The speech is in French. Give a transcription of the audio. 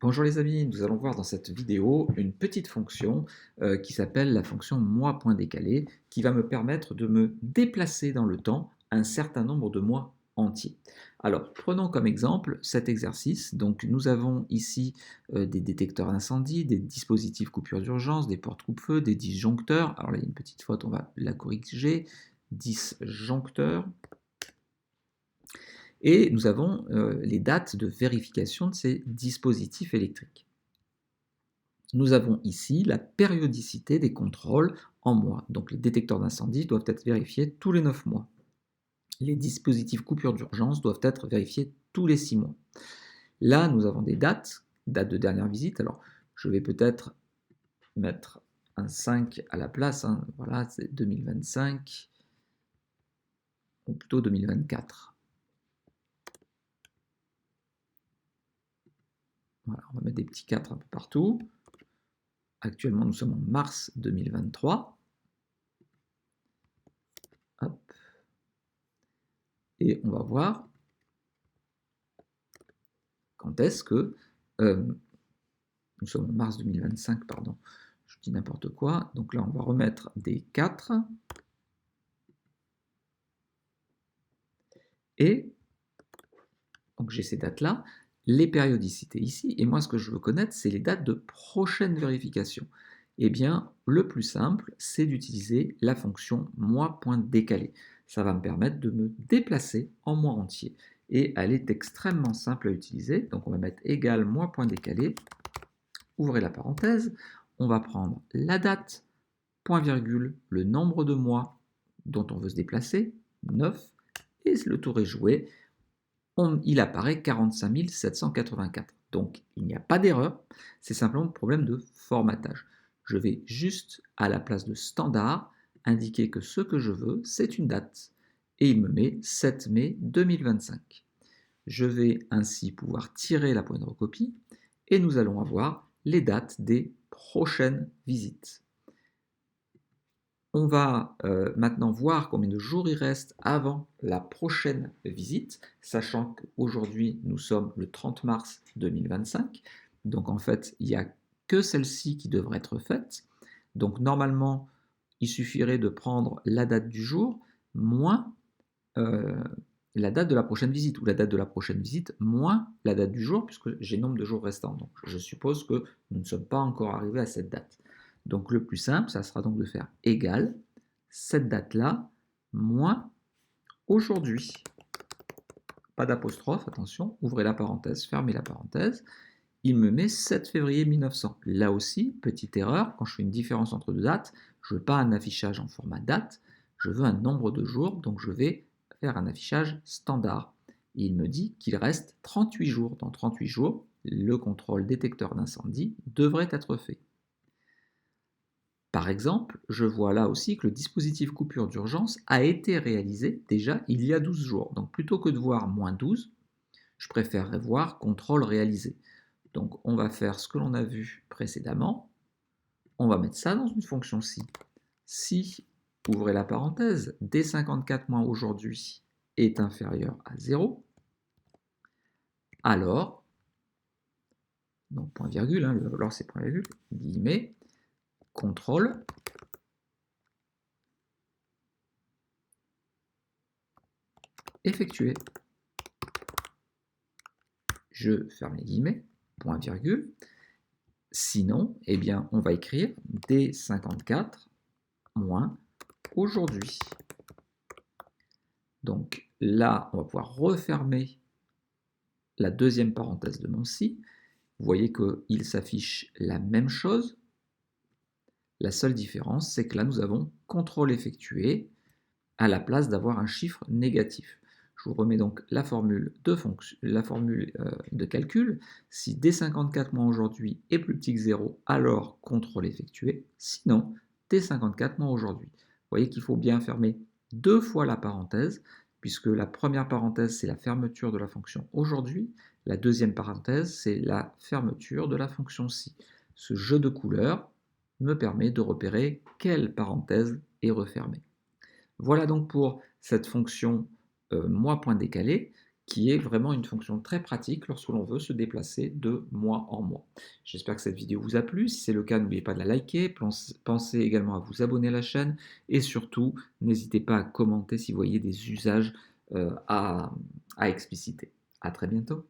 Bonjour les amis, nous allons voir dans cette vidéo une petite fonction qui s'appelle la fonction mois.décalé qui va me permettre de me déplacer dans le temps un certain nombre de mois entiers. Alors prenons comme exemple cet exercice. Donc nous avons ici des détecteurs d'incendie, des dispositifs coupure d'urgence, des portes coupe-feu, des disjoncteurs. Alors là il y a une petite faute, on va la corriger. Disjoncteurs. Et nous avons les dates de vérification de ces dispositifs électriques. Nous avons ici la périodicité des contrôles en mois. Donc les détecteurs d'incendie doivent être vérifiés tous les 9 mois. Les dispositifs coupure d'urgence doivent être vérifiés tous les 6 mois. Là, nous avons des dates de dernière visite. Alors, je vais peut-être mettre un 5 à la place. Voilà, c'est 2025, ou plutôt 2024. Voilà, on va mettre des petits 4 un peu partout. Actuellement, nous sommes en mars 2023. Hop. Et on va voir quand est-ce que... nous sommes en mars 2025, pardon, je dis n'importe quoi. Donc là, on va remettre des 4. Et donc j'ai ces dates-là, les périodicités ici. Et moi, ce que je veux connaître, c'est les dates de prochaine vérification. Eh bien, le plus simple, c'est d'utiliser la fonction mois.décalé. Ça va me permettre de me déplacer en mois entier. Et elle est extrêmement simple à utiliser. Donc on va mettre égal mois.décalé. Ouvrez la parenthèse. On va prendre la date, point virgule, le nombre de mois dont on veut se déplacer, 9, et le tour est joué. Il apparaît 45 784. Donc il n'y a pas d'erreur, c'est simplement un problème de formatage. Je vais juste à la place de standard indiquer que ce que je veux, c'est une date. Et il me met 7 mai 2025. Je vais ainsi pouvoir tirer la pointe copie et nous allons avoir les dates des prochaines visites. On va maintenant voir combien de jours il reste avant la prochaine visite, sachant qu'aujourd'hui nous sommes le 30 mars 2025. Donc en fait, il n'y a que celle-ci qui devrait être faite. Donc normalement, il suffirait de prendre la date du jour moins la date de la prochaine visite, ou la date de la prochaine visite moins la date du jour, puisque j'ai nombre de jours restants. Donc je suppose que nous ne sommes pas encore arrivés à cette date. Donc le plus simple, ça sera donc de faire égal cette date-là moins aujourd'hui. Pas d'apostrophe, attention, ouvrez la parenthèse, fermez la parenthèse. Il me met 7 février 1900. Là aussi, petite erreur, quand je fais une différence entre deux dates, je ne veux pas un affichage en format date, je veux un nombre de jours, donc je vais faire un affichage standard. Et il me dit qu'il reste 38 jours. Dans 38 jours, le contrôle détecteur d'incendie devrait être fait. Par exemple, je vois là aussi que le dispositif coupure d'urgence a été réalisé déjà il y a 12 jours. Donc plutôt que de voir moins 12, je préférerais voir contrôle réalisé. Donc on va faire ce que l'on a vu précédemment. On va mettre ça dans une fonction si. Si, ouvrez la parenthèse, D54 moins aujourd'hui est inférieur à 0, alors, donc point virgule, alors c'est point virgule, guillemets, contrôle effectué. Je ferme les guillemets, point virgule. Sinon, eh bien, on va écrire D54 moins aujourd'hui. Donc là, on va pouvoir refermer la deuxième parenthèse de mon si. Vous voyez qu'il s'affiche la même chose. La seule différence, c'est que là, nous avons contrôle effectué à la place d'avoir un chiffre négatif. Je vous remets donc la formule de calcul. Si D54 moins aujourd'hui est plus petit que 0, alors contrôle effectué. Sinon, D54 moins aujourd'hui. Vous voyez qu'il faut bien fermer deux fois la parenthèse, puisque la première parenthèse, c'est la fermeture de la fonction aujourd'hui. La deuxième parenthèse, c'est la fermeture de la fonction si. Ce jeu de couleurs me permet de repérer quelle parenthèse est refermée. Voilà donc pour cette fonction mois.décalé qui est vraiment une fonction très pratique lorsque l'on veut se déplacer de mois en mois. J'espère que cette vidéo vous a plu. Si c'est le cas, n'oubliez pas de la liker. Pensez également à vous abonner à la chaîne et surtout, n'hésitez pas à commenter si vous voyez des usages à expliciter. À très bientôt.